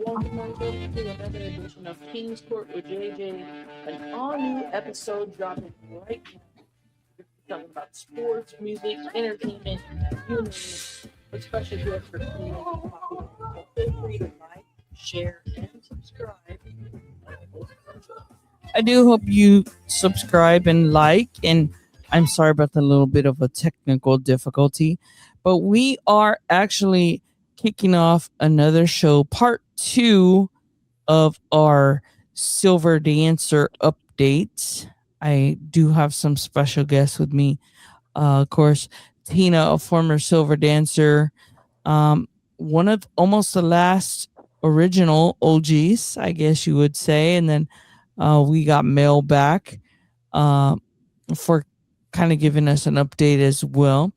Welcome to another edition of King's Court with JJ, an all new episode dropping right now. We're talking about sports, music, entertainment, you name it. With special guests for tuning in. So feel free to like, share, and subscribe. I do hope you subscribe and like, and I'm sorry about the little bit of a technical difficulty, but we are actually kicking off another show, part two of our Silver Dancer update. I do have some special guests with me. Of course, Tina, a former Silver Dancer, um, one of almost the last original OGs, I guess you would say. And then we got Mel back uh, for kind of giving us an update as well.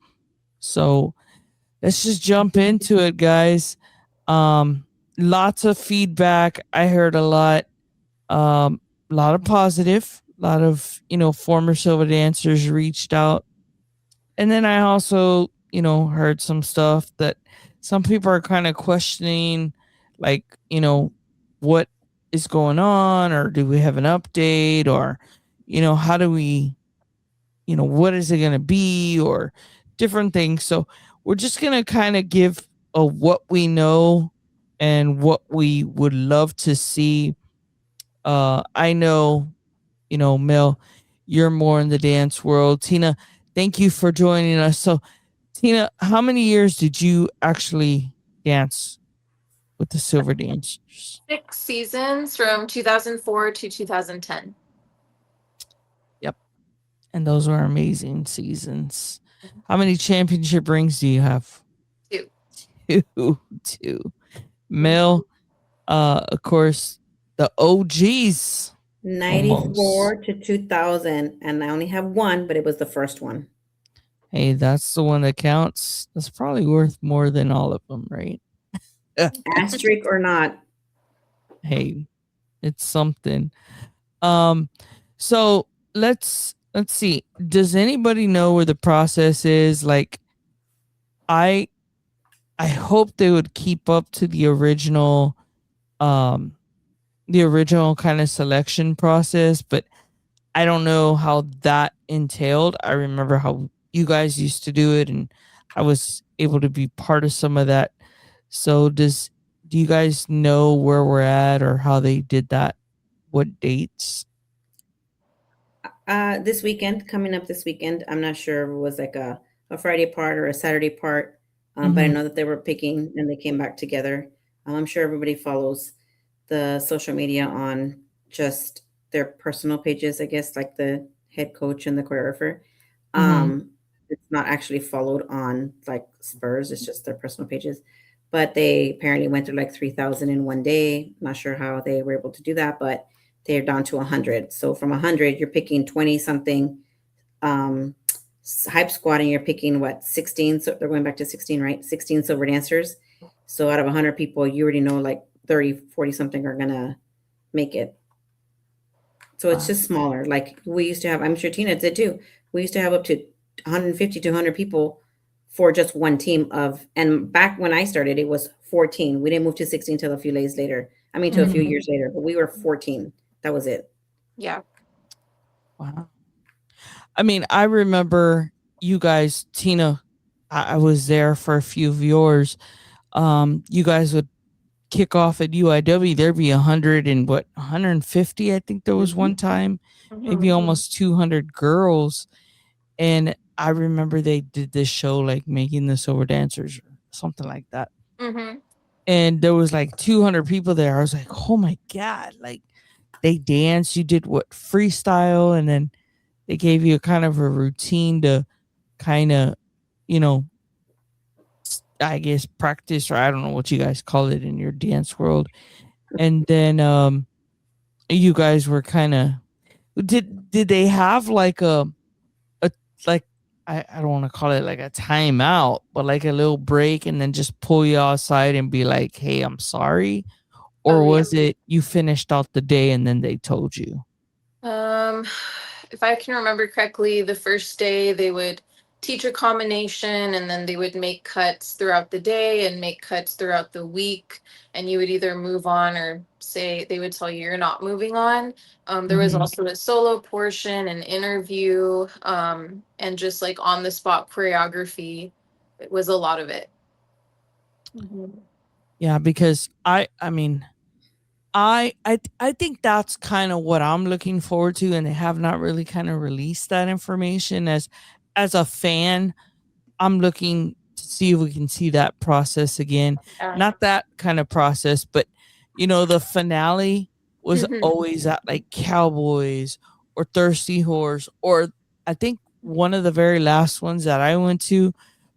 So let's just jump into it, guys. Lots of feedback. I heard a lot of positive, a lot of, former Silver Dancers reached out. And then I also, heard some stuff that some people are kind of questioning, like, what is going on, or do we have an update, or, how do we, what is it going to be, or different things. So we're just going to kind of give what we know and what we would love to see. I know, Mel, you're more in the dance world. Tina, thank you for joining us. So, Tina, how many years did you actually dance with the Silver Dancers? 6 seasons from 2004 to 2010. Yep. And those were amazing seasons. How many championship rings do you have? Two. Two. Mel, of course, the OGs. 94 to 2000, and I only have one, but it was the first one. Hey, that's the one that counts. That's probably worth more than all of them, right? Asterisk or not. Hey, it's something. So let's see. Does anybody know where the process is? Like, I hope they would keep up to the original kind of selection process, but I don't know how that entailed. I remember how you guys used to do it, and I was able to be part of some of that. So do you guys know where we're at or how they did that? What dates? This weekend, coming up this weekend, I'm not sure if it was like a Friday part or a Saturday part, but I know that they were picking and they came back together. I'm sure everybody follows the social media on just their personal pages, I guess, like the head coach and the choreographer. It's not actually followed on like Spurs, it's just their personal pages. But they apparently went through like 3,000 in one day. Not sure how they were able to do that, but they're down to 100. So from 100, you're picking 20 something um, hype squad, and you're picking what, 16? So they're going back to 16, right? 16 silver dancers. So out of 100 people, you already know like 30, 40 something are going to make it. So it's just smaller. Like we used to have, I'm sure Tina did too. We used to have up to 150 to 100 people for just one team of, and back when I started, it was 14. We didn't move to 16 until a few days later. I mean, to a few years later, but we were 14. That was it. Yeah. Wow. I mean, I remember you guys, Tina, I was there for a few of yours. You guys would kick off at UIW. There'd be 100 and what, 150, I think there was one time, maybe almost 200 girls. And I remember they did this show like Making the Silver Dancers or something like that. And there was like 200 people there. I was like, oh my God, like they danced. You did what, freestyle, and then they gave you a kind of a routine to kind of, you know, I guess practice, or I don't know what you guys call it in your dance world. And then you guys were kind of, did they have like a like, I don't want to call it like a timeout, but like a little break, and then just pull you outside and be like, hey, I'm sorry? Or was it you finished out the day and then they told you? If I can remember correctly, the first day they would teacher combination, and then they would make cuts throughout the day and make cuts throughout the week, and you would either move on or say they would tell you you're not moving on. There was Mhm. also a solo portion, an interview, and just like on the spot choreography. It was a lot of it. Mhm. Yeah, because I mean, I think that's kind of what I'm looking forward to, and they have not really kind of released that information. As a fan, I'm looking to see if we can see that process again. Yeah. Not that kind of process, but the finale was Mhm. always at like Cowboys or Thirsty Horse, or I think one of the very last ones that I went to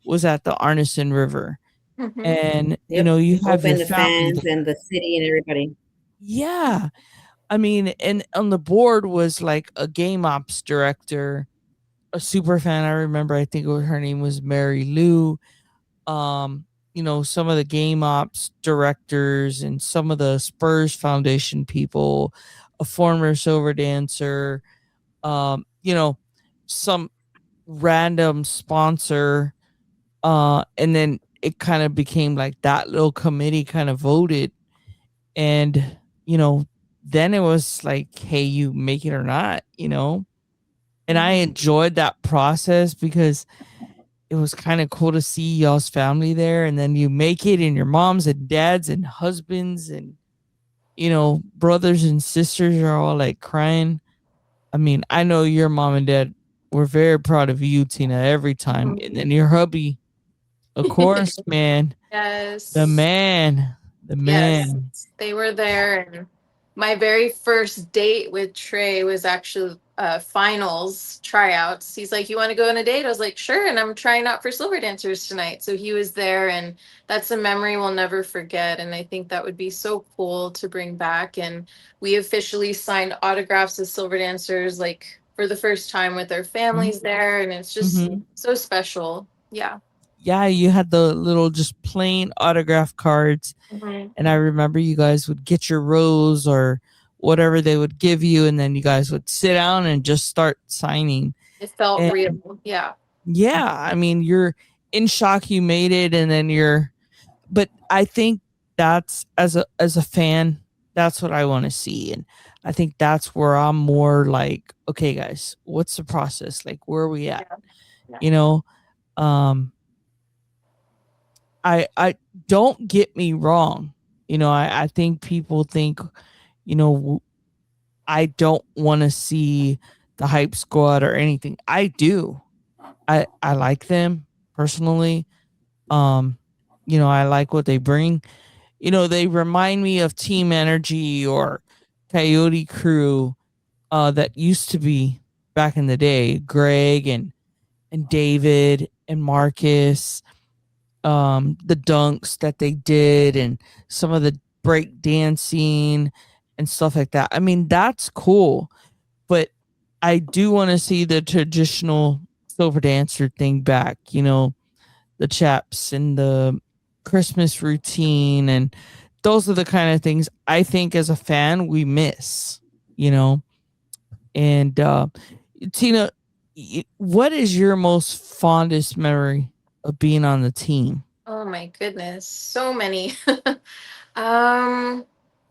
was at the Arneson River. Mhm. And Yep. you have your Open the family fans there. and the city and everybody. Yeah. I mean, and on the board was like a game ops director, a super fan. I remember, I think her name was Mary Lou. Um, some of the game ops directors and some of the Spurs Foundation people, a former Silver Dancer, some random sponsor. And then it kind of became like that little committee kind of voted. And, then it was like, hey, you make it or not. And I Mhm. enjoyed that process because it was kind of cool to see y'all's family there. And then you make it, and your moms and dads and husbands and, brothers and sisters are all like crying. I mean, I know your mom and dad were very proud of you, Tina, every time. And Mhm. then your hubby, of course, man, the Yes. man, the Yes, man. they were there, and my very first date with Trey was actually finals tryouts. He's like, "You want to go on a date?" I was like, "Sure," and I'm trying out for Silver Dancers tonight. So he was there, and that's a memory we'll never forget. And I think that would be so cool to bring back. And we officially signed autographs as Silver Dancers, like for the first time with our families there, and it's just Mm-hmm. so special. Yeah. Yeah, you had the little just plain autograph cards. Mhm. And I remember you guys would get your rose or whatever they would give you, and then you guys would sit down and just start signing. It felt And real. Yeah. yeah, I mean, you're in shock you made it, and then but I think that's, as a fan, that's what I want to see. And I think that's where I'm more like, okay, guys, what's the process? Like, where are we at? Yeah. Yeah. You know, um, I don't get me wrong. I think people think, you know, I don't want to see the hype squad or anything. I do. I like them personally. Um, I like what they bring. They remind me of Team Energy or Coyote Crew that used to be back in the day. Greg and David and Marcus, the dunks that they did, and some of the break dancing and stuff like that. I mean, that's cool, but I do want to see the traditional Silver Dancer thing back. The chaps and the Christmas routine, and those are the kind of things I think as a fan we miss. You know, and Tina, what is your most fondest memory of being on the team? Oh my goodness, so many. Um,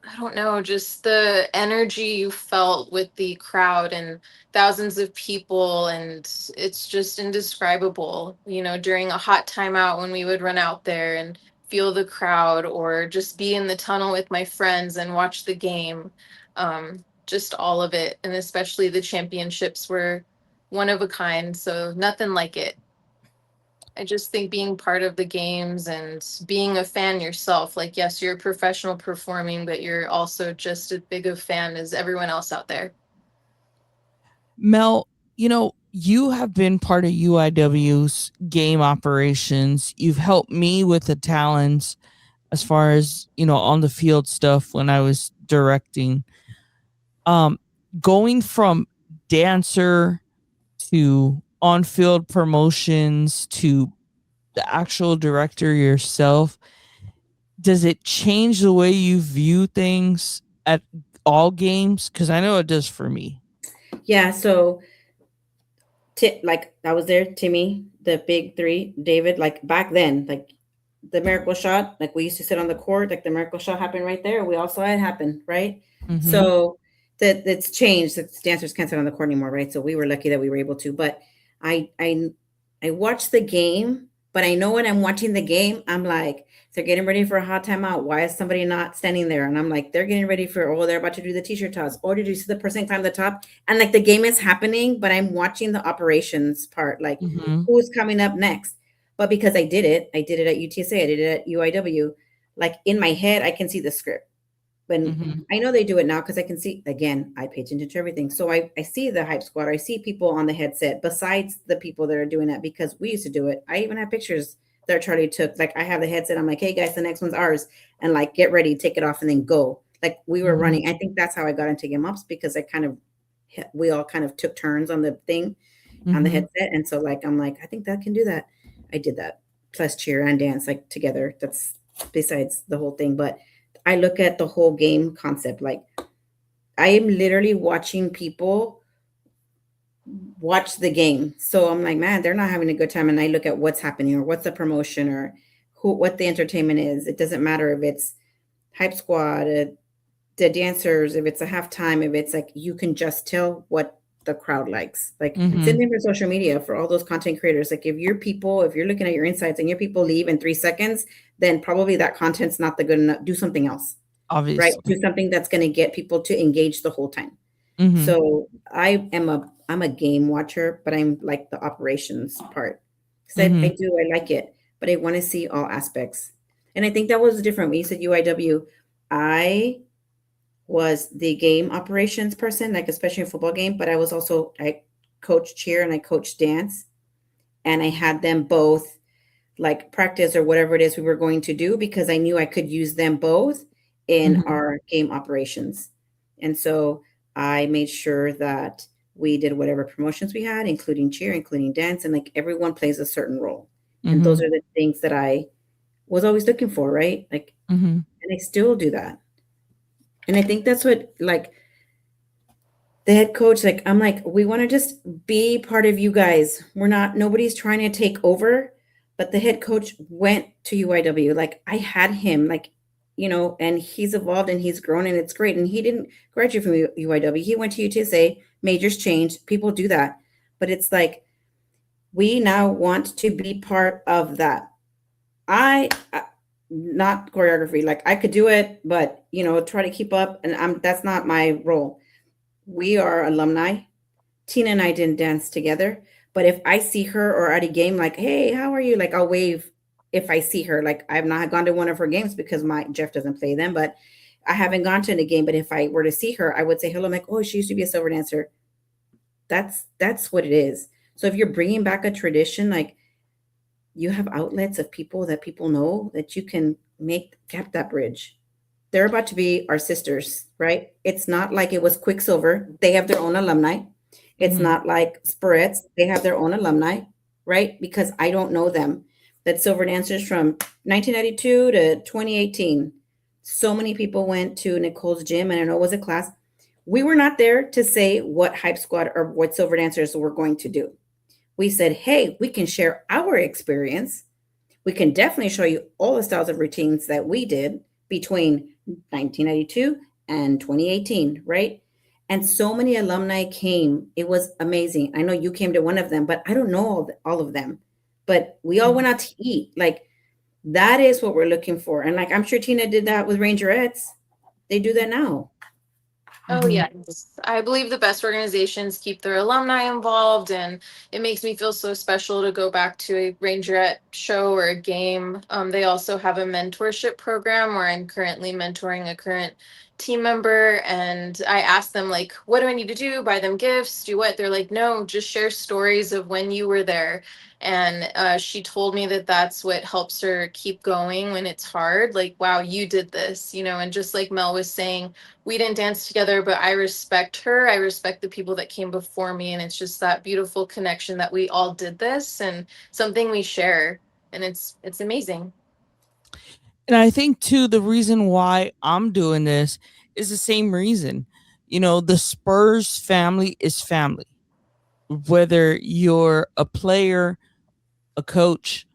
I don't know, just the energy you felt with the crowd and thousands of people, and it's just indescribable. During a hot timeout when we would run out there and feel the crowd, or just be in the tunnel with my friends and watch the game. Just all of it, and especially the championships were one of a kind, so nothing like it. I just think being part of the games and being a fan yourself, like, yes, you're a professional performing, but you're also just as big a fan as everyone else out there. Mel, you have been part of UIW's game operations. You've helped me with the talents as far as, on the field stuff when I was directing. Um, Going from dancer to on field promotions to the actual director yourself, does it change the way you view things at all games? Because I know it does for me. Yeah, so Like I was there, Timmy, the big three, David, like back then, like the miracle shot, like we used to sit on the court, like the miracle shot happened right there. We all saw it happen, right? Mm-hmm. So that it's changed. That dancers can't sit on the court anymore, right? So we were lucky that we were able to. But I I I watched the game, but I know when I'm watching the game, I'm like, they're getting ready for a hot timeout. Why is somebody not standing there? And I'm like, they're getting ready for, oh, they're about to do the t-shirt toss. Or did you see the person climb the top? And like the game is happening, but I'm watching the operations part, like Mm-hmm. who's coming up next. But because I did it at UTSA, I did it at UIW. Like in my head, I can see the script. When Mm-hmm. I know they do it now because I can see again, I pay attention to everything. So I see the hype squad, I see people on the headset besides the people that are doing that because we used to do it. I even have pictures that Charlie took. Like I have the headset, I'm like, hey guys, the next one's ours. And like get ready, take it off, and then go. Like we were Mm-hmm. running. I think that's how I got into game ops because I kind of we all kind of took turns on the thing on the Mm-hmm. headset. And so like I'm like, I think that can do that. I did that. Plus cheer and dance like together. That's besides the whole thing. But I look at the whole game concept. Like I am literally watching people watch the game. So I'm like, man, they're not having a good time. And I look at what's happening or what's the promotion or who what the entertainment is. It doesn't matter if it's hype squad, the dancers, if it's a halftime, if it's like you can just tell what the crowd likes. Like Mm-hmm. same thing for social media for all those content creators. Like if your people, if you're looking at your insights and your people leave in 3 seconds, then probably that content's not the good enough. Do something else, right? Obviously. Do something that's going to get people to engage the whole time. Mm-hmm. So I'm a game watcher, but I'm like the operations part because Mm-hmm. I like it, but I want to see all aspects. And I think that was different when you said UIW. I was the game operations person, like especially in football game, but I coached cheer and I coached dance, and I had them both like practice or whatever it is we were going to do because I knew I could use them both in Mm-hmm. our game operations. And so I made sure that we did whatever promotions we had, including cheer, including dance, and like everyone plays a certain role. And Mm-hmm. those are the things that I was always looking for, right? Like, Mm-hmm. and I still do that. And I think that's what like the head coach, like I'm like, we want to just be part of you guys. We're not nobody's trying to take over, but the head coach went to UIW. Like I had him, like, and he's evolved and he's grown and it's great. And he didn't graduate from UIW. He went to UTSA, majors changed. People do that. But it's like we now want to be part of that. I not choreography. Like I could do it, but try to keep up and I'm that's not my role. We are alumni. Tina and I didn't dance together, but if I see her or at a game, like, hey, how are you? Like, I'll wave if I see her. Like, I've not gone to one of her games because my Jeff doesn't play them, but I haven't gone to a game. But if I were to see her, I would say hello. I'm like, oh, she used to be a silver dancer. That's what it is. So if you're bringing back a tradition, like you have outlets of people that people know that you can make gap that bridge. They're about to be our sisters, right? It's not like it was Quicksilver. They have their own alumni. It's Mm-hmm. not like Spirits. They have their own alumni, right? Because I don't know them. That Silver Dancers from 1992 to 2018. So many people went to Nicole's gym, and I know it was a class. We were not there to say what Hype Squad or what Silver Dancers were going to do. We said, hey, we can share our experience. We can definitely show you all the styles of routines that we did between 1992 and 2018, right? And so many alumni came. It was amazing. I know you came to one of them, but I don't know all of them. But we all went out to eat. Like that is what we're looking for. And like I'm sure Tina did that with Rangerettes. They do that now. Oh, Mm-hmm. yes. I believe the best organizations keep their alumni involved, and it makes me feel so special to go back to a Rangerette show or a game. They also have a mentorship program where I'm currently mentoring a current team member, and I ask them, like, what do I need to do? Buy them gifts? Do what? They're like, no, just share stories of when you were there. And she told me that that's what helps her keep going when it's hard. Like, wow, you did this, and just like Mel was saying, we didn't dance together, but I respect her. I respect the people that came before me. And it's just that beautiful connection that we all did this and something we share. And it's amazing. And I think too the reason why I'm doing this is the same reason. The Spurs family is family. whether you're a player, a coach,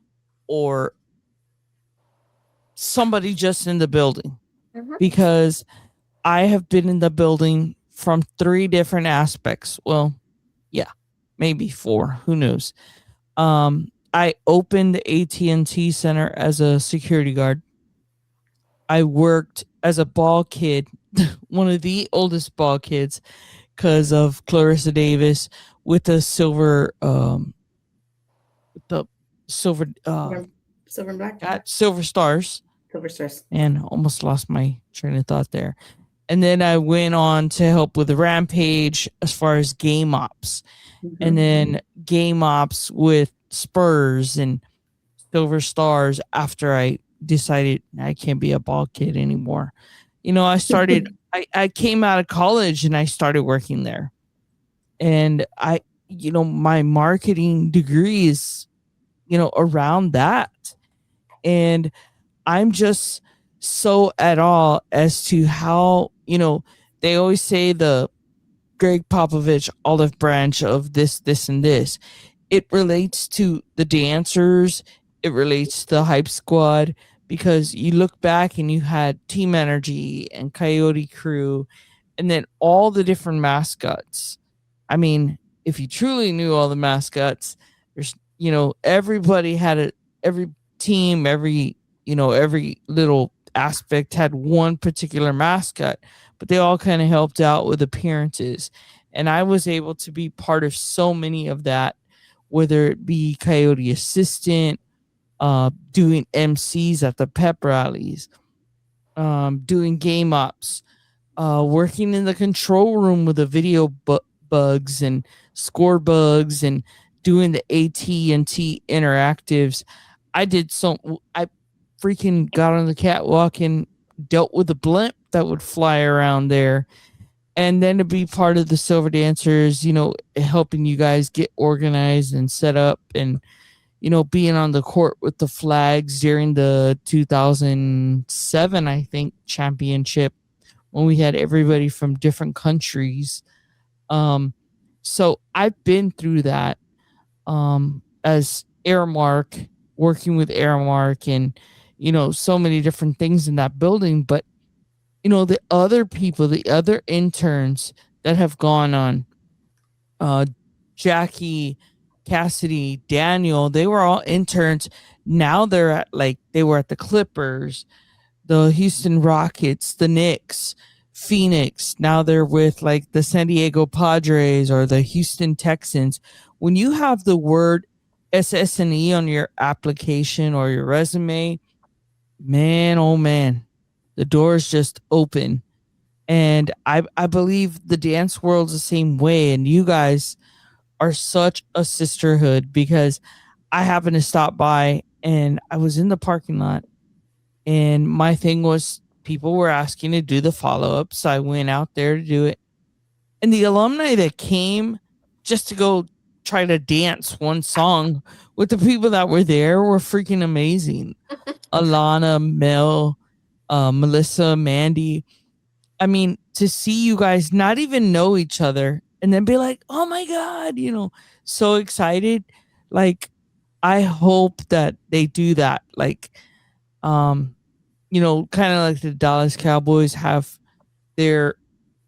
or somebody just in the building, Mhm. because I have been in the building from three different aspects. Well, yeah, maybe four. Who knows? I opened the AT&T Center as a security guard. I worked as a ball kid, one of the oldest ball kids, because of Clarissa Davis with the the silver, Silver, silver and black, got silver stars, silver stars. and almost lost my train of thought there. And then I went on to help with the Rampage as far as game ops, and Hmm. then game ops with Spurs and Silver Stars after I decided I can't be a ball kid anymore. I came out of college and I started working there. And my marketing degree is, around that. And I'm just so at all as to how, they always say the Greg Popovich olive branch of this, and this. It relates to the dancers, it relates to the hype squad, because you look back and you had Team Energy and Coyote Crew, and then all the different mascots. I mean, if you truly knew all the mascots, there's, everybody had every team, every little aspect had one particular mascot, but they all kind of helped out with appearances. And I was able to be part of so many of that, whether it be Coyote Assistant, doing MCs at the pep rallies, doing game ops, working in the control room with the video bugs and score bugs, and doing the AT&T interactives. I freaking got on the catwalk and dealt with the blimp that would fly around there. And then to be part of the Silver Dancers, helping you guys get organized and set up, and being on the court with the flags during the 2007, I think, championship, when we had everybody from different countries. Um, so I've been through that, as Airmark, working with Airmark, and so many different things in that building. But the other people, the other interns that have gone on, uh, Jackie, Cassidy, Daniel, they were all interns. Now they were at the Clippers, the Houston Rockets, the Knicks, Phoenix. Now they're with like the San Diego Padres or the Houston Texans. When you have the word SSNE on your application or your resume, man, oh man, the doors just open. And I believe the dance world's the same way. And you guys are such a sisterhood, because I happened to stop by and I was in the parking lot, and my thing was people were asking to do the follow up. So I went out there to do it. And the alumni that came just to go try to dance one song with the people that were there were freaking amazing. Alana, Mel, Melissa, Mandy. I mean, to see you guys not even know each other and then be like, oh my God, so excited. Like, I hope that they do that. Like, um, kind of like the Dallas Cowboys have their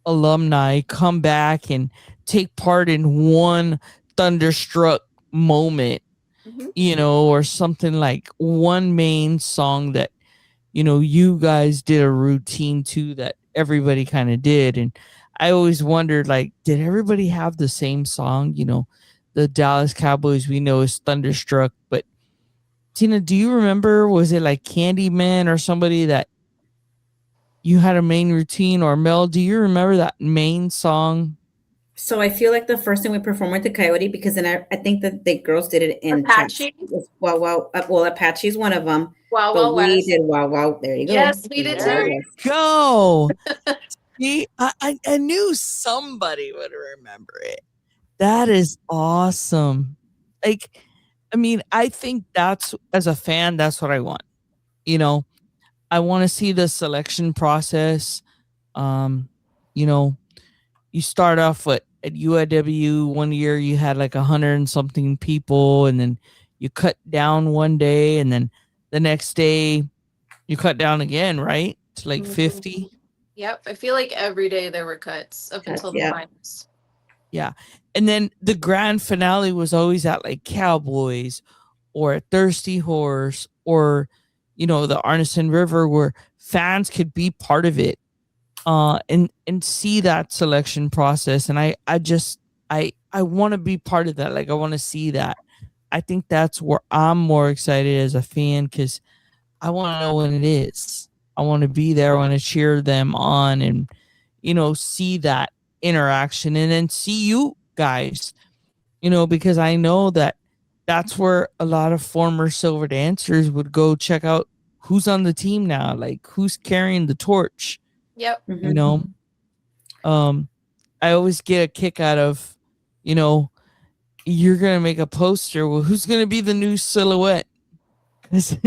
alumni come back and take part in one thunderstruck moment, Mhm. or something, like one main song that, you guys did a routine to, that everybody kind of did. And I always wondered, like, did everybody have the same song? The Dallas Cowboys, we know, is Thunderstruck, but Tina, do you remember, was it like Candyman or somebody that you had a main routine? Or Mel, do you remember that main song? So I feel like the first thing we performed with the Coyote, because then I think that the girls did it in tracks. Apache, Wow, wow. Well, Apache's one of them, Wild but Wild we West. did Wow, wow. There you go. Yes, we did Wild, Wild There too. you West. go. See, I knew somebody would remember it. That is awesome. Like, I mean, I think that's, as a fan, that's what I want. You know, I want to see the selection process. Um, you know, you start off with at UIW one year you had like 100 and something people, and then you cut down one day, and then the next day you cut down again, right? To like Mhm. 50. Yep. I feel like every day there were cuts up Cuts, until the yeah. finals. Yeah. And then the grand finale was always at like Cowboys or at Thirsty Horse or, the Arneson River, where fans could be part of it, and see that selection process. And I just I want to be part of that. Like, I want to see that. I think that's where I'm more excited as a fan, because I want to know when it is. I want to be there. I want to cheer them on, and see that interaction, and then see you guys. Because I know that that's where a lot of former silver dancers would go check out who's on the team now, like who's carrying the torch. Yep. You Hmm. know, um, I always get a kick out of, you know, you're gonna make a poster. Well, who's gonna be the new silhouette? Because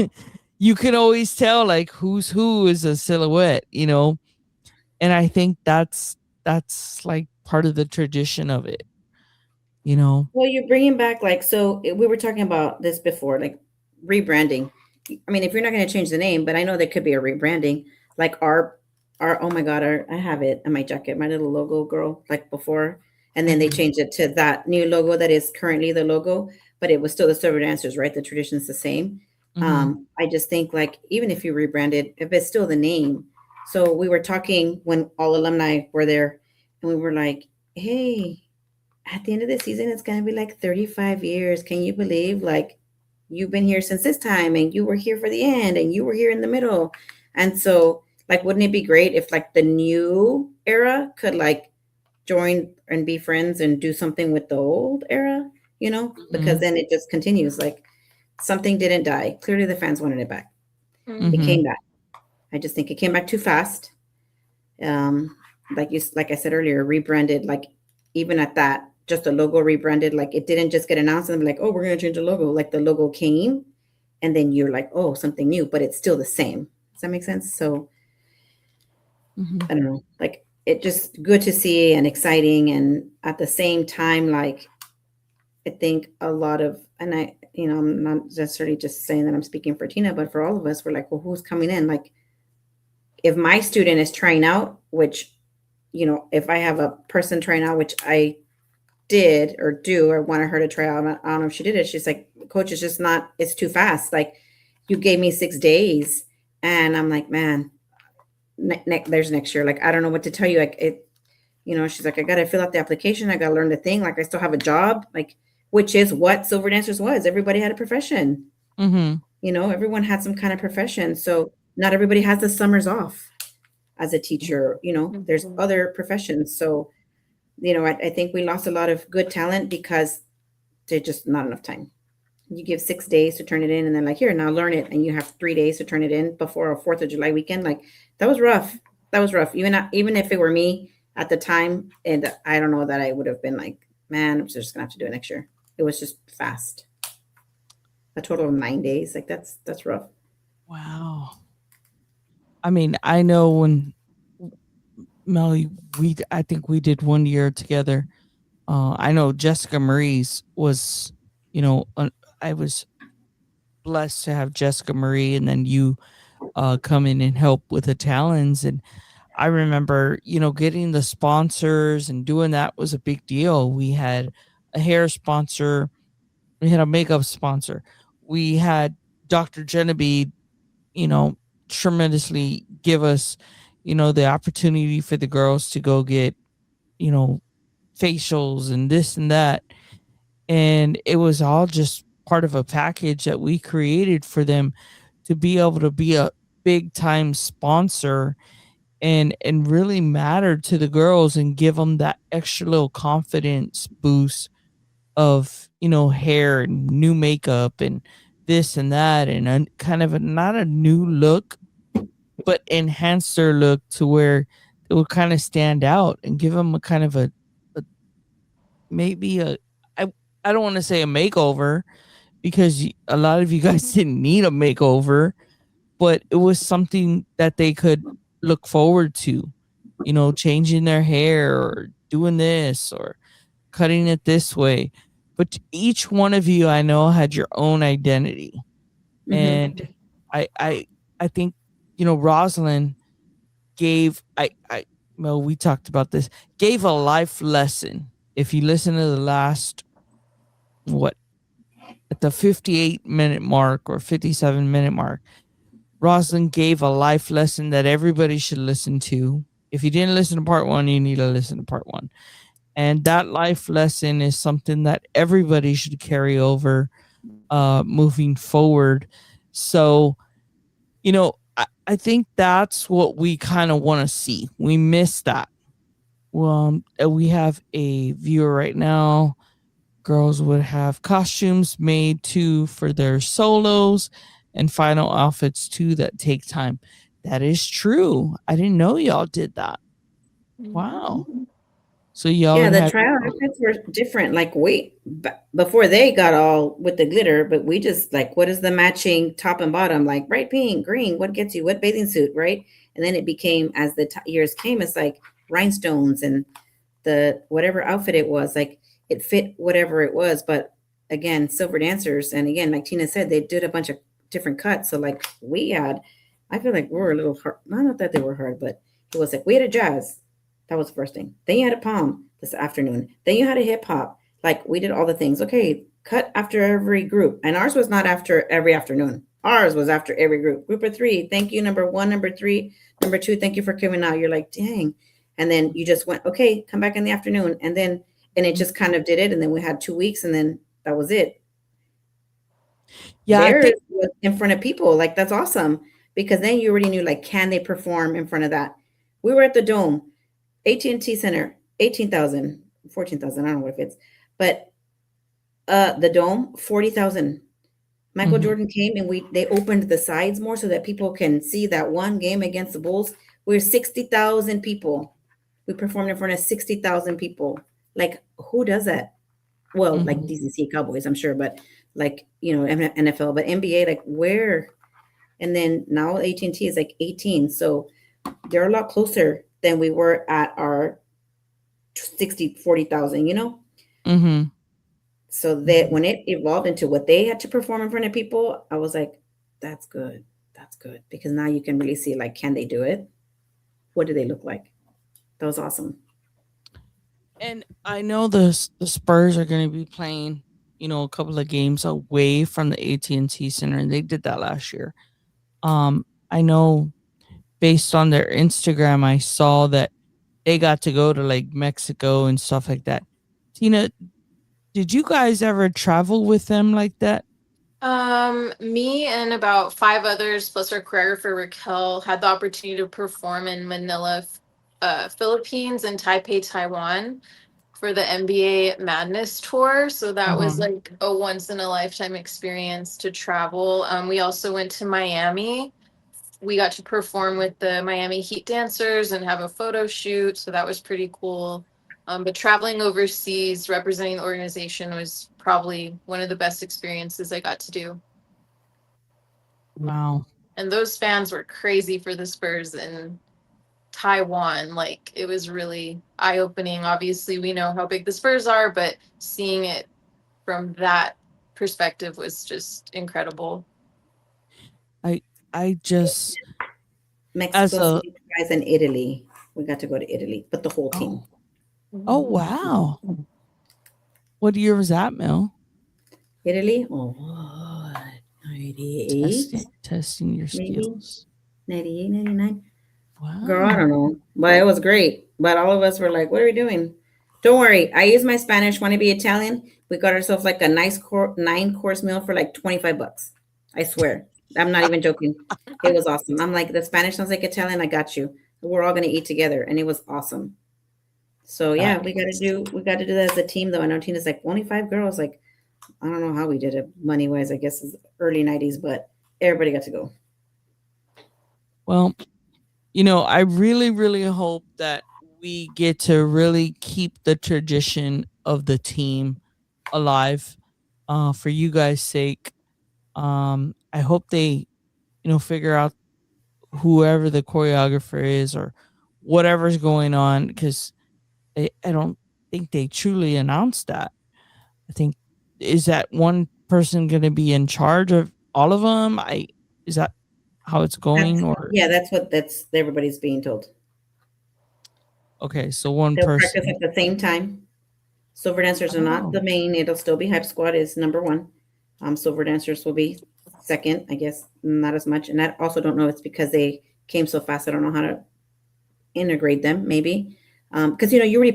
you can always tell like who's who is a silhouette. And I think that's like part of the tradition of it. You know. Well, you're bringing back like so. We were talking about this before, like rebranding. I mean, if you're not going to change the name, but I know there could be a rebranding. Like our oh my god, I have it in my jacket, my little logo girl, like before, and then they Mhm. changed it to that new logo that is currently the logo, but it was still the Silver Dancers, right? The tradition's the same. Mhm. I just think like even if you rebranded, if it's still the name. So we were talking when all alumni were there, and we were like, hey, at the end of the season, it's going to be like 35 years. Can you believe like you've been here since this time and you were here for the end and you were here in the middle? And so, like, wouldn't it be great if like the new era could like join and be friends and do something with the old era, because Mhm. then it just continues. Like something didn't die. Clearly, the fans wanted it back. It Hmm. Mhm. came back. I just think it came back too fast. um like I said earlier, rebranded, like even at that, just the logo rebranded, like it didn't just get announced and be like, oh, we're going to change the logo. Like the logo came and then you're like, oh, something new, but it's still the same. Does that make sense? So Mhm. I don't know, like it just good to see and exciting, and at the same time, like I think a lot of, and I'm not necessarily just saying that I'm speaking for Tina, but for all of us, we're like, well, who's coming in? Like if my student is trying out, which if I have a person trying out, which I did or do, or wanted her to try out, I don't know if she did it. She's like, coach, it's just not, it's too fast. Like you gave me 6 days. And I'm like, man, there's next year. Like, I don't know what to tell you. Like she's like, I got to fill out the application. I got to learn the thing. Like I still have a job, like, which is what Silver Dancers was. Everybody had a profession. Mhm. Everyone had some kind of profession. So not everybody has the summers off as a teacher. There's Hmm. other professions. So I think we lost a lot of good talent because there's just not enough time. You give 6 days to turn it in, and then like, here, now learn it, and you have 3 days to turn it in before a Fourth of July weekend. Like that was rough. That was rough. Even if it were me at the time, and I don't know that I would have been like, man, I'm just gonna have to do it next year. It was just fast. A total of 9 days. Like that's rough. Wow. I mean, I know when Melly, I think we did one year together. I know Jessica Marie's was, I was blessed to have Jessica Marie, and then you come in and help with the talons. And I remember, getting the sponsors and doing that was a big deal. We had a hair sponsor, we had a makeup sponsor, we had Dr. Genevieve, you know, tremendously give us, the opportunity for the girls to go get, you know, facials and this and that. And it was all just part of a package that we created for them to be able to be a big time sponsor, and really matter to the girls and give them that extra little confidence boost of, hair and new makeup and this and that, and kind of not a new look, but enhance their look to where it will kind of stand out and give them a kind of a maybe a I I don't want to say a makeover, because a lot of you guys didn't need a makeover, but it was something that they could look forward to, changing their hair or doing this, or cutting it this way. But each one of you, I know, had your own identity. Hmm. And I think, Rosalind gave I well, we talked about this, gave a life lesson. If you listen to the last, what, at the 58-minute mark or 57-minute mark, Rosalind gave a life lesson that everybody should listen to. If you didn't listen to part one, you need to listen to part one. And that life lesson is something that everybody should carry over moving forward. So, I think that's what we kind of want to see. We miss that. Well, we have a viewer right now. Girls would have costumes made too for their solos and final outfits too that take time. That is true. I didn't know y'all did that. Mhm. Wow. So y'all Yeah, would the have tryout outfits were different. Like, wait, before they got all with the glitter, but we just like, what is the matching top and bottom? Like, bright pink, green, what gets you? What bathing suit, right? And then it became, as the years came, it's like rhinestones and the whatever outfit it was, like it fit whatever it was. But again, silver dancers, and again, like Tina said, they did a bunch of different cuts. So like we had, I feel like we were a little hard. Not that they were hard, but it was like we had a jazz. That was the first thing. Then you had a palm this afternoon. Then you had a hip hop. Like we did all the things. Okay, cut after every group, and ours was not after every afternoon. Ours was after every group. Group of three, thank you. Number one, number three, number two, thank you for coming out. You're like, dang. And then you just went, okay, come back in the afternoon. And it just kind of did it. And then we had 2 weeks and then that was it. Yeah, I Theirs think was in front of people. Like, that's awesome. Because then you already knew, like, can they perform in front of that? We were at the Dome, AT&T Center, 18,000, 14,000. I don't know what it is. But the Dome, 40,000. Michael mhm, Jordan came and they opened the sides more so that people can see that one game against the Bulls. We're 60,000 people. We performed in front of 60,000 people. Like, who does that? Well, like mhm. DCC Cowboys, I'm sure, but like, NFL, but NBA, like where? And then now AT&T is like 18. So they're a lot closer than we were at our 40,000, Mhm. So that Mhm. when it evolved into what they had to perform in front of people, I was like, that's good. That's good. Because now you can really see, like, can they do it? What do they look like? That was awesome. And I know the Spurs are going to be playing, a couple of games away from the AT&T Center, and they did that last year. I know based on their Instagram, I saw that they got to go to like Mexico and stuff like that. Tina, did you guys ever travel with them like that? Me and about five others, plus our choreographer Raquel, had the opportunity to perform in Manila, Philippines, and Taipei, Taiwan, for the NBA Madness tour. So that was Uh-huh. like a once in a lifetime experience to travel. We also went to Miami. We got to perform with the Miami Heat dancers and have a photo shoot. So that was pretty cool. But traveling overseas, representing the organization, was probably one of the best experiences I got to do. Wow. And those fans were crazy for the Spurs in Taiwan. Like, it was really eye opening. Obviously, we know how big the Spurs are, but seeing it from that perspective was just incredible. I I just as Mexico a City guys and Italy. We got to go to Italy, but the whole team. oh, oh wow. What year was that, Mel? Italy? Oh, what? 98, Testing your maybe? skills. 98, 99? Girl, I Wow. don't know. But it was great. But all of us were like, what are we doing? Don't worry. I use my Spanish. Want to be Italian? We got ourselves like a nice 9 course meal for like 25 bucks. I swear. I'm not even joking. It was awesome. I'm like, the Spanish sounds like Italian. I got you. We're all going to eat together. And it was awesome. So yeah, Nice. we got to do that as a team though. I know Tina's like only 5 girls. Like, I don't know how we did it money wise. I guess it's early 90s, but everybody got to go. Well, I really, really hope that we get to really keep the tradition of the team alive, for you guys' sake. I hope they, figure out whoever the choreographer is or whatever's going on, because I don't. think they truly announced that. I think, is that one person going to be in charge of all of them? I Is that how it's going, or That's everybody's being told. okay, so one They'll practice person. at the same time. Silver dancers are not Oh. the main. It'll still be hype squad is number one. Silver dancers will be second, I guess, not as much. And I also don't know. It's because they came so fast. I don't know how to integrate them. Maybe because you already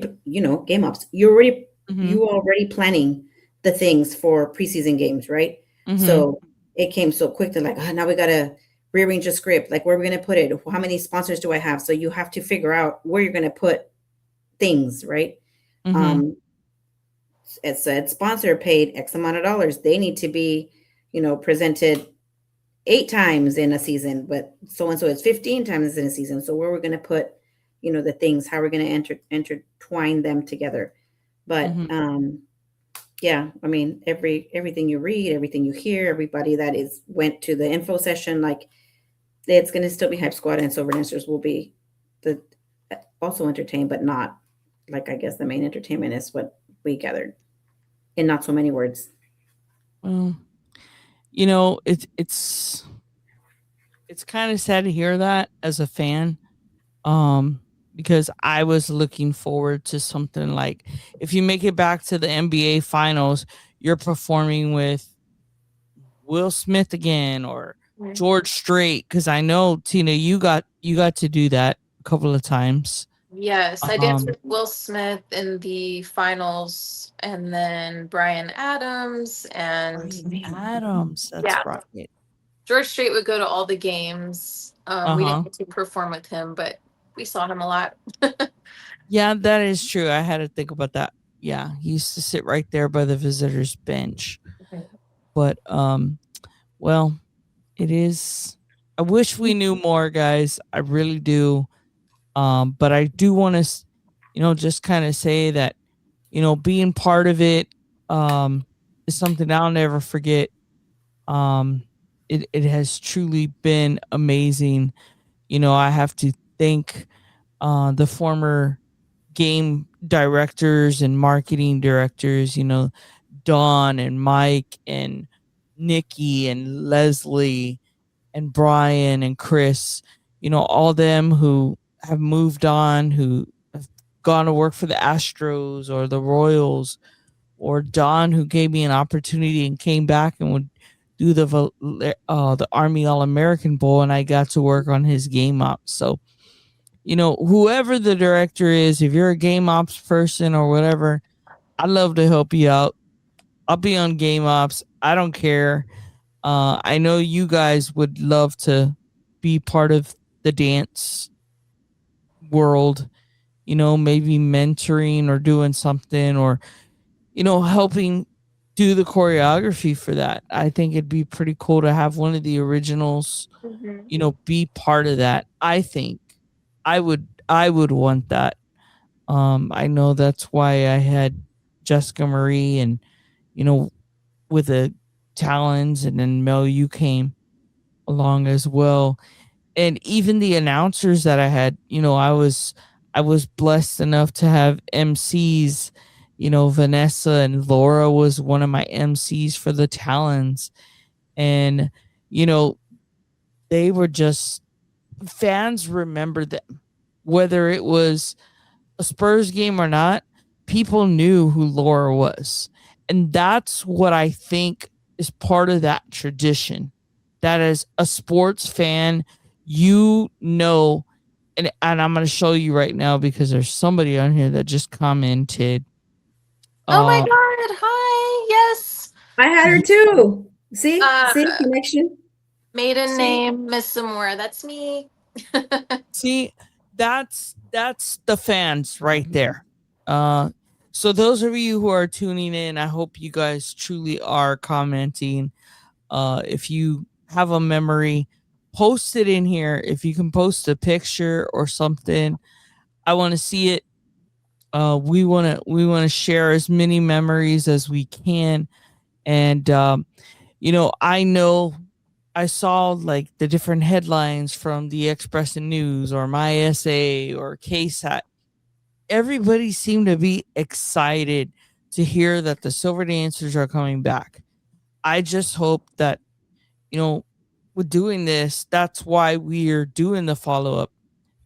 game ops. Mhm. you already planning the things for preseason games, right? Mhm. So it came so quick. They're like, now we gotta rearrange the script. Like, where are we gonna put it? How many sponsors do I have? So you have to figure out where you're gonna put things, right? Mhm. Um, it said sponsor paid X amount of dollars. They need to be, presented 8 times in a season, but so and so it's 15 times in a season. So where we're going to put, the things, how we're going to intertwine them together. But Mhm. yeah, I mean, everything you read, everything you hear, everybody that is went to the info session, like it's going to still be Hype Squad, and Silver Dancers will be the also entertained, but not like, I guess the main entertainment is what we gathered in not so many words. Well, it's kind of sad to hear that as a fan, um, because I was looking forward to something like, if you make it back to the NBA finals, you're performing with Will Smith again, or Mhm. George Strait, because I know, Tina, you got to do that a couple of times. Yes, I danced Um, with Will Smith in the finals, and then Brian Adams, and Bryan Adams, that's yeah, right. George Strait would go to all the games. We didn't Uh-huh. get to perform with him, but we saw him a lot. Yeah, that is true. I had to think about that. Yeah, he used to sit right there by the visitors bench. But well, it is, I wish we knew more, guys. I really do. But I do want to, just kind of say that, being part of it is something I'll never forget. Um it has truly been amazing. I have to thank the former game directors and marketing directors, Don and Mike and Nikki and Leslie and Brian and Chris, all them who have moved on, who have gone to work for the Astros or the Royals, or Don, who gave me an opportunity and came back and would do the Army All American Bowl, and I got to work on his game ops. So, whoever the director is, if you're a game ops person or whatever, I'd love to help you out. I'll be on game ops. I don't care. I know you guys would love to be part of the dance world, maybe mentoring or doing something, or, helping do the choreography for that. I think it'd be pretty cool to have one of the originals, Mhm. be part of that. I think I would want that. I know that's why I had Jessica Marie, and, you know, with the Talons, and then Mel, you came along as well. And even the announcers that I had, I was blessed enough to have MCs. Vanessa and Laura was one of my MCs for the Talons, and you know they were just, fans remembered them, whether it was a Spurs game or not. People knew who Laura was, and that's what I think is part of that tradition. That as a sports fan, and I'm going to show you right now because there's somebody on here that just commented. Oh my Um, God! Hi, yes. I had her y- too. See, Uh, connection. Maiden see, name Miss Zamora. That's me. see, that's the fans right there. Uh, so those of you who are tuning in, I hope you guys truly are commenting. If you have a memory, post it in here. If you can post a picture or something, I want to see it. We want to share as many memories as we can. And I know I saw like the different headlines from the Express and News or My SA or KSAT, everybody seemed to be excited to hear that the Silver Dancers are coming back. I just hope that, you know, with doing this, that's why we're doing the follow up.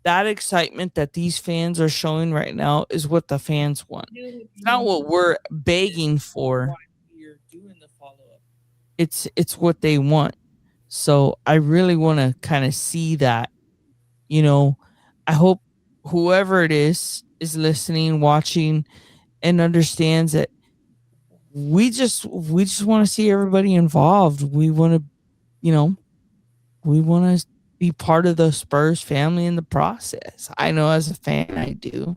That excitement that these fans are showing right now is what the fans want. It's not what we're begging for. It's what they want. So I really want to kind of see that, you know. I hope whoever it is listening, watching, and understands that we just want to see everybody involved. We want to, you know, we want to be part of the Spurs family in the process. I know as a fan I do.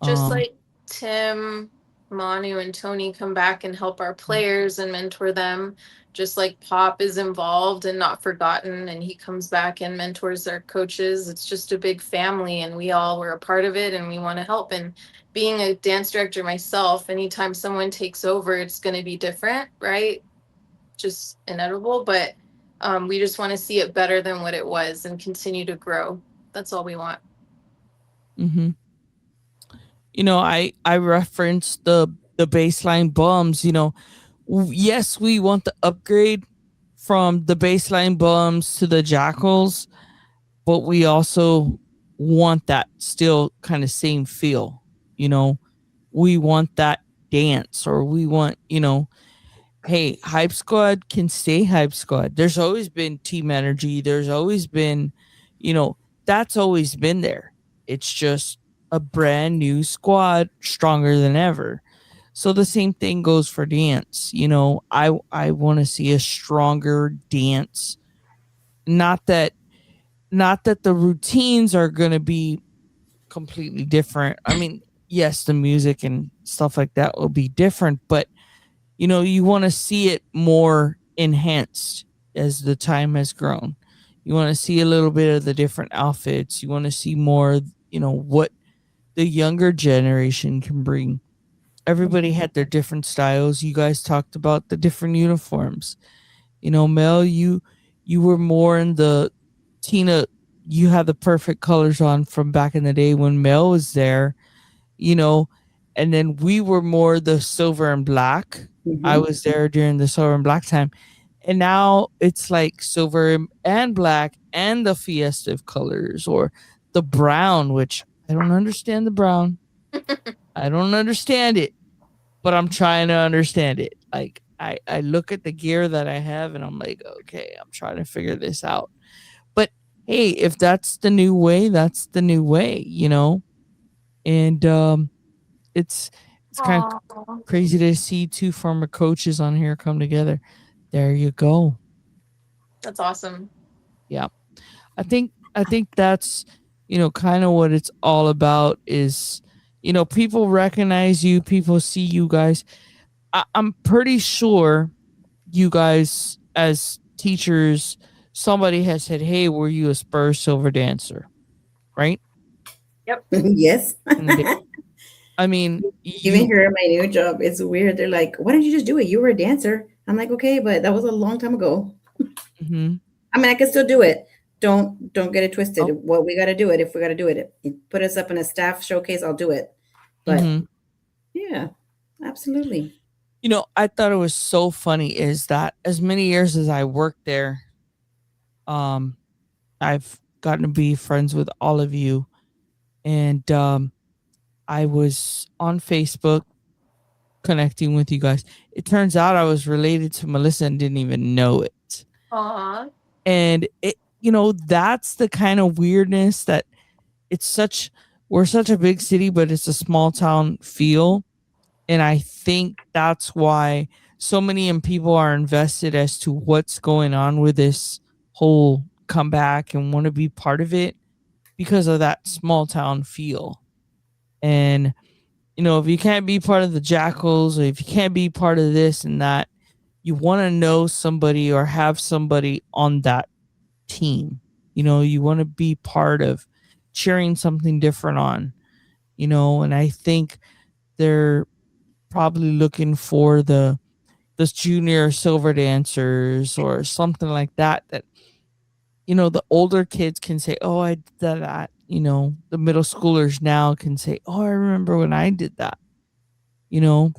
Just Um like Tim, Manu, and Tony come back and help our players and mentor them, just like Pop is involved and not forgotten, and he comes back and mentors our coaches. It's just a big family, and we all were a part of it, and we want to help. And being a dance director myself, anytime someone takes over, it's going to be different, right? Just inevitable, but we just want to see it better than what it was and continue to grow. That's all we want. mhm. You know, I referenced the baseline bums, you know. Yes, we want the upgrade from the baseline bums to the jackals, but we also want that still kind of same feel, you know. We want that dance, or we want, you know, hey, Hype Squad can stay Hype Squad. There's always been team energy. There's always been, you know, that's always been there. It's just a brand new squad, stronger than ever. So the same thing goes for dance. You know, I want to see a stronger dance. Not that not that the routines are going to be completely different. I mean, yes, the music and stuff like that will be different, but you know, you want to see it more enhanced as the time has grown. You want to see a little bit of the different outfits. You want to see more, you know, what the younger generation can bring. Everybody had their different styles. You guys talked about the different uniforms. You know, Mel, you were more in the Tina, you had the perfect colors on from back in the day when Mel was there, you know, and then we were more the silver and black. I Mhm. was there during the silver and black time. And now it's like silver and black and the festive colors, or the brown, which I don't understand the brown. I don't understand it, but I'm trying to understand it. Like I look at the gear that I have and I'm like, okay, I'm trying to figure this out. But hey, if that's the new way, that's the new way, you know? And it's it's kind of Aww. crazy to see two former coaches on here come together. There you go. That's awesome. Yeah. I think that's, you know, kind of what it's all about is, you know, people recognize you, people see you guys. I'm pretty sure you guys as teachers, somebody has said, "Hey, were you a Spurs Silver Dancer?" Right? Yep. Yes. And I mean, Even you. here at my new job, it's weird. They're like, "Why didn't you just do it? You were a dancer." I'm like, "Okay, but that was a long time ago." Mhm. I mean, I can still do it. Don't get it twisted. Oh, What we got to do it if we got to do it. Put us up in a staff showcase, I'll do it. But mhm. yeah, absolutely. You know, I thought it was so funny is that as many years as I worked there, um, I've gotten to be friends with all of you, and I was on Facebook connecting with you guys. It turns out I was related to Melissa and didn't even know it. Aw. And it, you know, that's the kind of weirdness that it's such. We're such a big city, but it's a small town feel, and I think that's why so many people are invested as to what's going on with this whole comeback and want to be part of it because of that small town feel. And you know, if you can't be part of the Jackals, or if you can't be part of this and that, you want to know somebody or have somebody on that team. You know, you want to be part of cheering something different on, you know, and I think they're probably looking for the junior silver dancers or something like that, that, you know, the older kids can say, oh, I did that the middle schoolers now can say, "Oh, I remember when I did that," you know,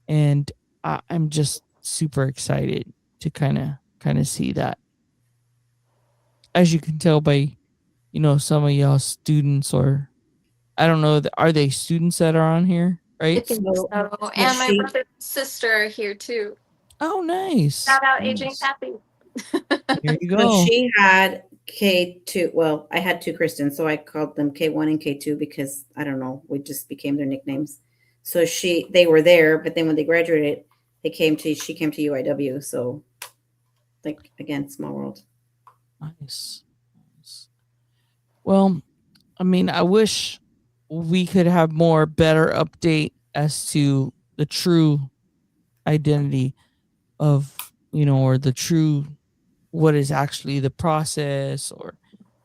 and I'm just super excited to kind of see that. As you can tell by some of y'all students, or I don't know, are they students that are on here, I right? think So, so. so And my she brother and sister are here too. Oh, nice, Shout out AJ and nice. Kathy. Here you so go. she had K2. Well, I had two Kristens, so I called them K1 and K2 because I don't know, we just became their nicknames. So they were there, but then when they graduated, she came to UIW. So like again, small world. Nice, nice. Well, I mean, I wish we could have more better update as to the true identity of, or the true what is actually the process, or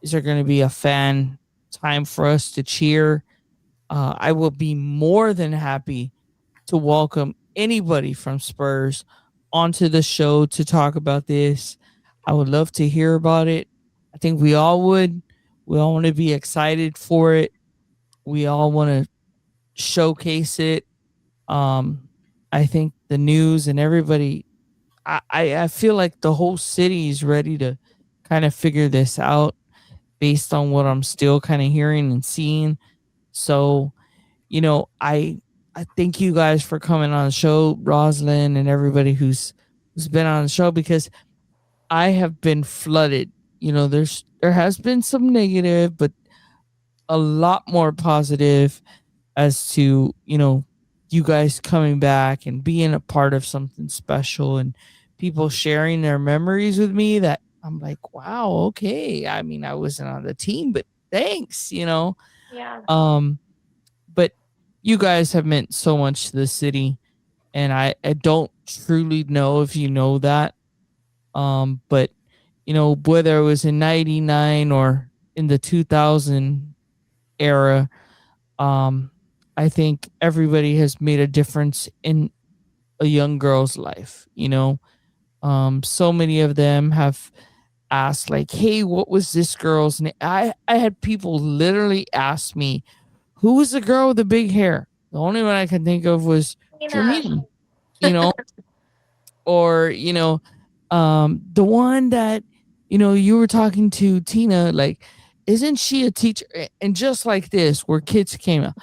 is there going to be a fan time for us to cheer? I will be more than happy to welcome anybody from Spurs onto the show to talk about this. I would love to hear about it. I think we all would. We all want to be excited for it. We all want to showcase it. Um, I think the news and everybody, I feel like the whole city is ready to kind of figure this out based on what I'm still kind of hearing and seeing. So, I thank you guys for coming on the show, Roslyn, and everybody who's been on the show, because I have been flooded. There has been some negative, but a lot more positive as to you guys coming back and being a part of something special, and people sharing their memories with me that I'm like, wow, okay. I mean, I wasn't on the team, but thanks. Yeah. um but you guys have meant so much to the city, and I don't truly know if you know that. But whether it was in 99 or in the 2000 era, um I think everybody has made a difference in a young girl's life. So many of them have asked, like, hey, what was this girl's name? I had people literally ask me, who was the girl with the big hair? The only one I could think of was Tina. Jermaine, you know, or the one that you were talking to, Tina, like, isn't she a teacher? And just like this, where kids came out,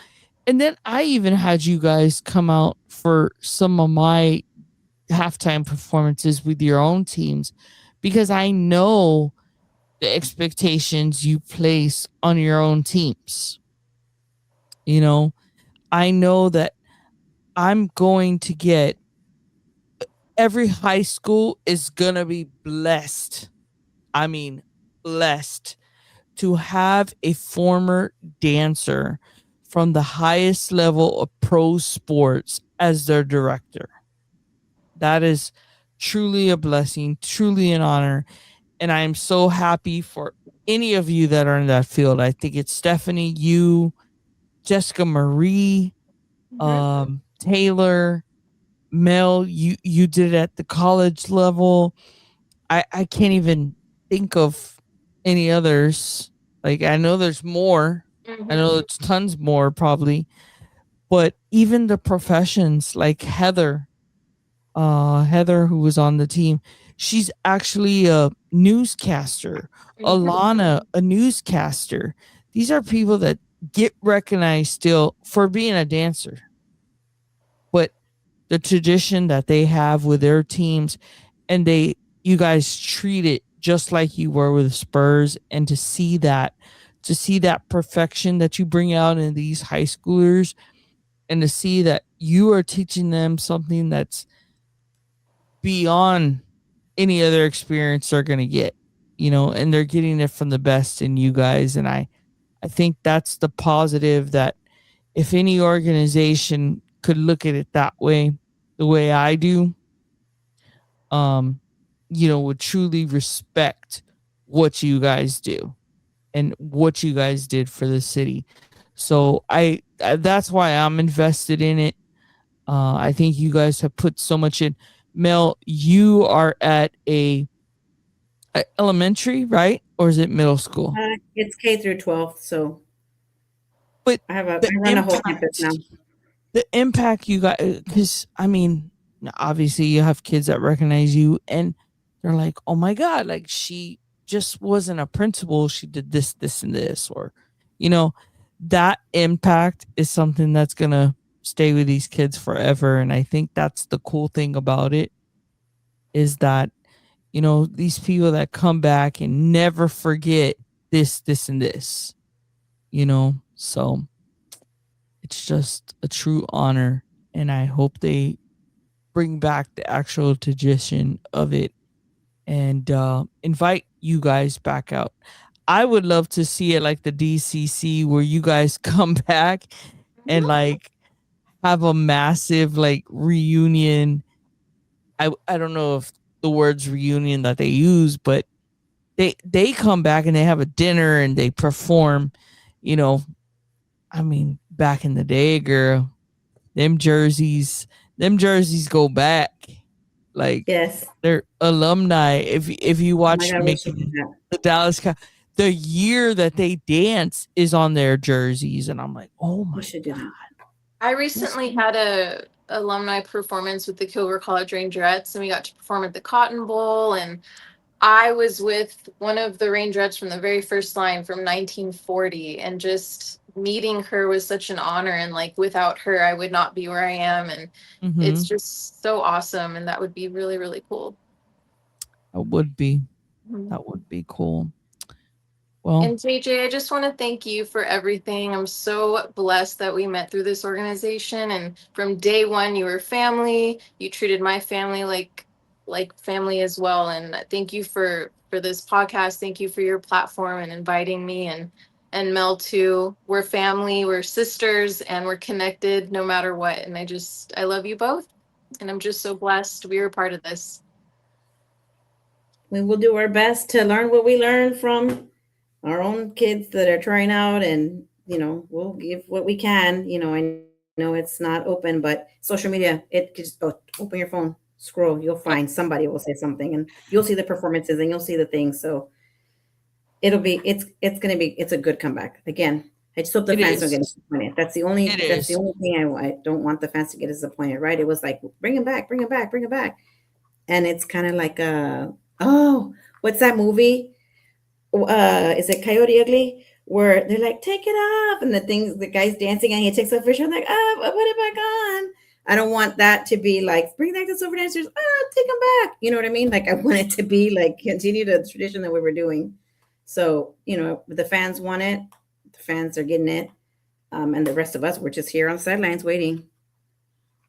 and then I even had you guys come out for some of my halftime performances with your own teams, because I know the expectations you place on your own teams. You know, I know that I'm going to get every high school is going to be blessed. I mean, blessed to have a former dancer from the highest level of pro sports as their director. That is truly a blessing, truly an honor. And I am so happy for any of you that are in that field. I think it's Stephanie, you, Jessica Marie, Mhm. Taylor, Mel, you did it at the college level. I can't even think of any others. Like, I know there's more. I know Mhm. there's tons more probably, but even the professions like Heather, who was on the team, she's actually a newscaster. Mhm. Alana, a newscaster. These are people that get recognized still for being a dancer, but the tradition that they have with their teams, and you guys treat it just like you were with Spurs, and to see that perfection that you bring out in these high schoolers, and to see that you are teaching them something that's beyond any other experience they're going to get, and they're getting it from the best in you guys. And I think that's the positive, that if any organization could look at it that way, the way I do, um, would truly respect what you guys do and what you guys did for the city. So that's why I'm invested in it. I think you guys have put so much in. Mel, you are at a Elementary, right? Or is it middle school? It's K through 12th, so But I the run a whole campus now. impact, the impact you got, because I mean, obviously you have kids that recognize you and they're like, oh my God, like she just wasn't a principal. She did this, this, and this. Or, you know, that impact is something that's going to stay with these kids forever. And I think that's the cool thing about it is that, these people that come back and never forget this, this, and this, so it's just a true honor. And I hope they bring back the actual tradition of it and invite you guys back out. I would love to see it like the DCC where you guys come back and like have a massive like reunion. I don't know if the words reunion that they use, but they come back and they have a dinner and they perform, you know, I mean, back in the day, girl, them jerseys, them jerseys go back. Like Yes. they're alumni. If you Oh my watch God, we should do making that. the the year that they dance is on their jerseys, and I'm like, oh We my should do God. that. I Yes. recently had a alumni performance with the Kilgore College Rangerettes, and we got to perform at the Cotton Bowl. And I was with one of the Rangerettes from the very first line from 1940, and just meeting her was such an honor. And like without her, I would not be where I am. And Mm-hmm. it's just so awesome, and that would be really, really cool. That would be. Mhm. That would be cool. Well, And JJ, I just want to thank you for everything. I'm so blessed that we met through this organization, and from day one you were family. You treated my family like family as well, and thank you for this podcast. Thank you for your platform and inviting me, and Mel too. We're family, we're sisters, and we're connected no matter what. And I love you both, and I'm just so blessed we were part of this. We will do our best to learn what we learn from our own kids that are trying out, and we'll give what we can. I know it's not open, but social media, it could just open your phone, scroll, you'll find yep, somebody will say something, and you'll see the performances and you'll see the things. So it's a good comeback again. I just hope the it fans don't get is. disappointed. It That's the is. only thing I don't want the fans to get disappointed, right? It was like, bring him back, bring him back, bring him back. And it's kind of like oh, what's that movie? Is it Coyote Ugly? Where they're like, take it off, and the guy's dancing, and he takes off fish. I'm like, oh, I put it back on. I don't want that to be like, bring back the silver dancers. Take them back. You know what I mean? Like, I want it to be like, continue the tradition that we were doing. So, the fans want it. The fans are getting it. And the rest of us, we're just here on the sidelines waiting.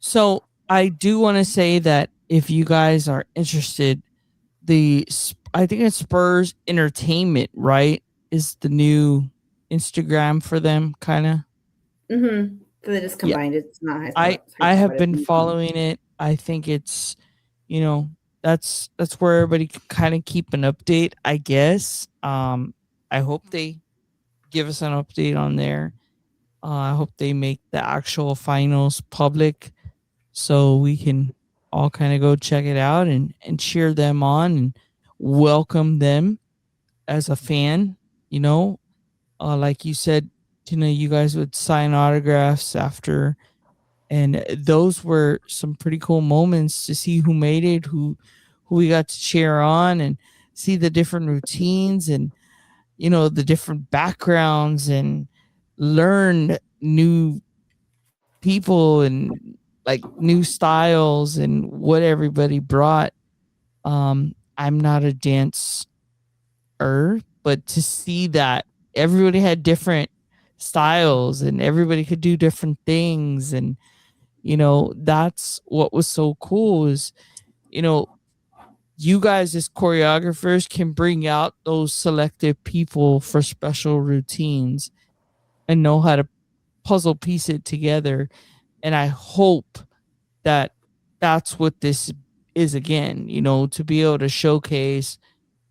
So I do want to say that if you guys are interested, I think it's Spurs Entertainment, right? Is the new Instagram for them, kind of. Mm-hmm. So they just Yeah, combined it. It's not I have been following it. I think it's, you know, that's where everybody can kind of keep an update, I guess. I hope they give us an update on there. I hope they make the actual finals public so we can all kind of go check it out and cheer them on and welcome them as a fan. You know, like you said, you guys would sign autographs after, and those were some pretty cool moments to see who made it, who we got to cheer on, and see the different routines and the different backgrounds and learn new people and like new styles and what everybody brought. I'm not a dancer, but to see that everybody had different styles and everybody could do different things, and that's what was so cool is you know you guys as choreographers can bring out those selective people for special routines and know how to puzzle piece it together. And I hope that that's what this is again, to be able to showcase,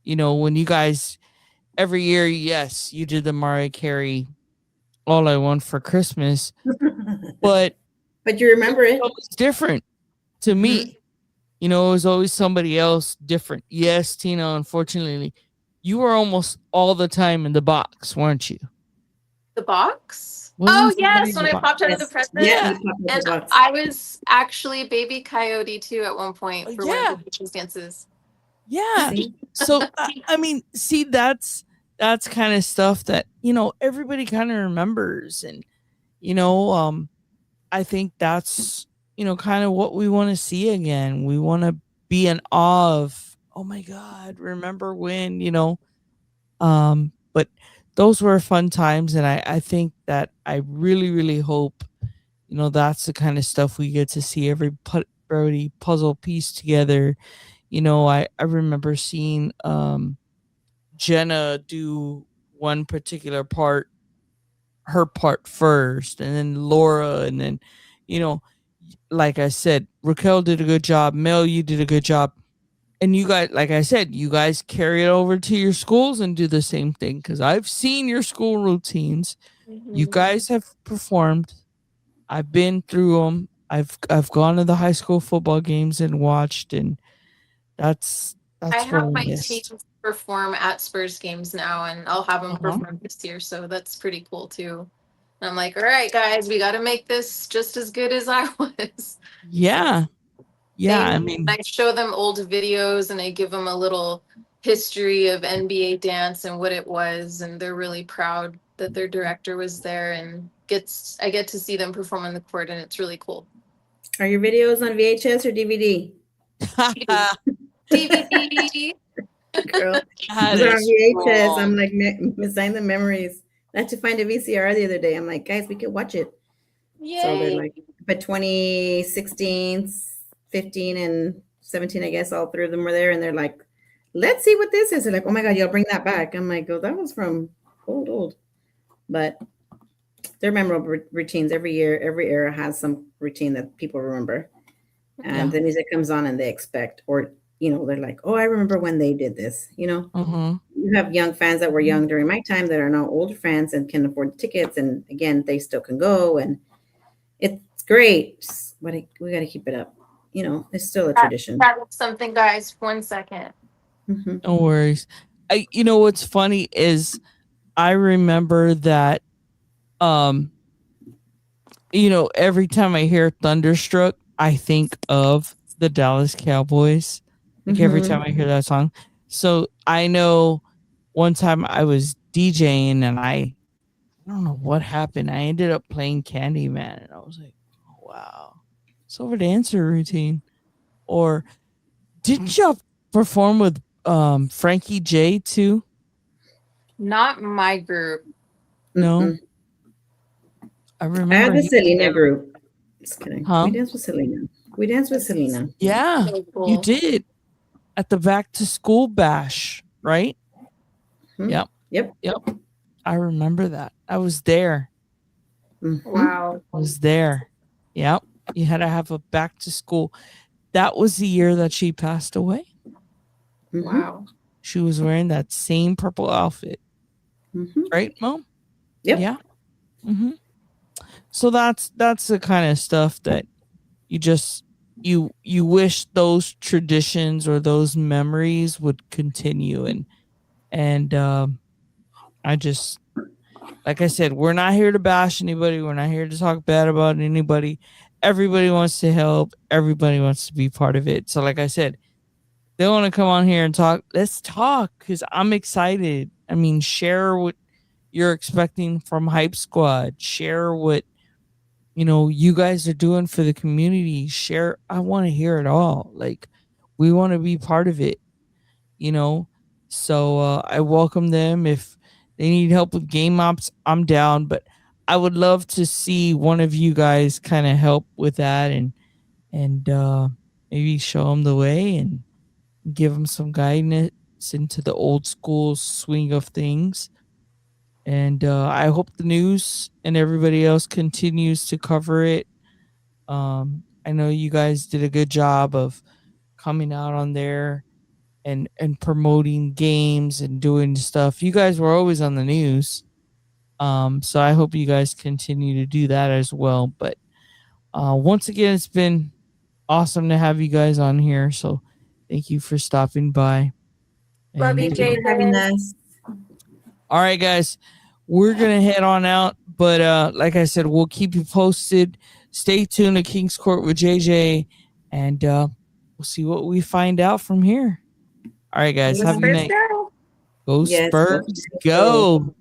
when you guys every year, yes, you did the Mariah Carey All I Want for Christmas, but But you your remember show it. is different to Hmm. me. You know, it was always somebody else different. Yes, Tina, unfortunately, you were almost all the time in the box, weren't you? The box? Wasn't Oh somebody yes, in when the I box? popped out of the Yes. Yeah, present. Yeah. you pop up the And box. I was actually Baby Coyote too at one point for one of the Yeah. beaches dances. Yeah. See? So I mean, see, that's kind of stuff that, you know, everybody kind of remembers. And, you know, I think that's, you know, kind of what we want to see again. We want to be in awe of, oh my God, remember when, you know, but those were fun times. And I think that I really, really hope, you know, that's the kind of stuff we get to see every puzzle piece together. You know, I remember seeing Jenna do one particular part, her part first, and then Laura, and then, you know, like I said, Raquel did a good job. Mel, you did a good job. And you guys, like I said, you guys carry it over to your schools and do the same thing, because I've seen your school routines. You Mhm. guys have performed. I've been through them. I've gone to the high school football games and watched, and I that's what have I my missed. teams perform at Spurs games now, and I'll have them Uh-huh. perform this year, so that's pretty cool too. And I'm like, all right, guys, we got to make this just as good as I was. So Yeah. Yeah. I mean, I show them old videos and I give them a little history of NBA dance and what it was, and they're really proud that their director was there and I get to see them perform on the court, and it's really cool. Are your videos on VHS or DVD? DVD. Girl, that those are on is VHS. I'm wrong. like missing the memories. I had to find a VCR the other day. I'm like, guys, we could watch it. So they're Yay. like, but 2016, 15, and 17, I guess all three of them were there. And they're like, let's see what this is. They're like, oh my God, y'all bring that back. I'm like, oh, that was from old. But they're memorable routines every year. Every era has some routine that people remember. And Yeah. the music comes on and they expect, or, they're like, oh, I remember when they did this. Uh-huh. You have young fans that were young during my time that are now older fans and can afford the tickets. And again, they still can go. And it's great, but we got to keep it up. It's still a tradition. That was something, guys. 1 second. Hmm. No worries. You know what's funny is I remember that um you know, every time I hear Thunderstruck, I think of the Dallas Cowboys. Like every Hmm. time I hear that song. So I know one time I was DJing and I don't know what happened. I ended up playing Candyman and I was like, oh, wow. Silver Dancer routine. Or didn't y'all perform with Frankie J too? Not my group. No? Mm-mm. I I remember had the he was Selena there. group. Just kidding. We Huh? danced with Selena. We danced with That's Selena. Yeah, so you cool. did at the back to school bash, right? Hmm. Yep. Yep. Yep. I remember that. I was there. Hmm. Wow. I was there. Yep. You had to have a back to school. That was the year that she passed away. Hmm. Wow. She was wearing that same purple outfit, Hmm. right, Mom? Yep. Yeah. Hmm. So that's the kind of stuff that you just you wish those traditions or those memories would continue. And I just, like I said, we're not here to bash anybody. We're not here to talk bad about anybody. Everybody wants to help. Everybody wants to be part of it. So, like I said, they want to come on here and talk. Let's talk because I'm excited. I mean, share what you're expecting from Hype Squad. Share what, you know, you guys are doing for the community. Share. I want to hear it all. Like, we want to be part of it, you know. So I welcome them. If they need help with game ops, I'm down. But I would love to see one of you guys kind of help with that, and maybe show them the way and give them some guidance into the old school swing of things. And I hope the news and everybody else continues to cover it. I know you guys did a good job of coming out on there and promoting games and doing stuff. You guys were always on the news. So I hope you guys continue to do that as well. But once again, it's been awesome to have you guys on here. So thank you for stopping by. Love you, And Thank you for having JJ. us. all right, guys, we're gonna head on out. But like I said, we'll keep you posted. Stay tuned to King's Court with JJ, and we'll see what we find out from here. All right, guys, Go have a good Spurs night. go. Go Yes, Spurs, go. go!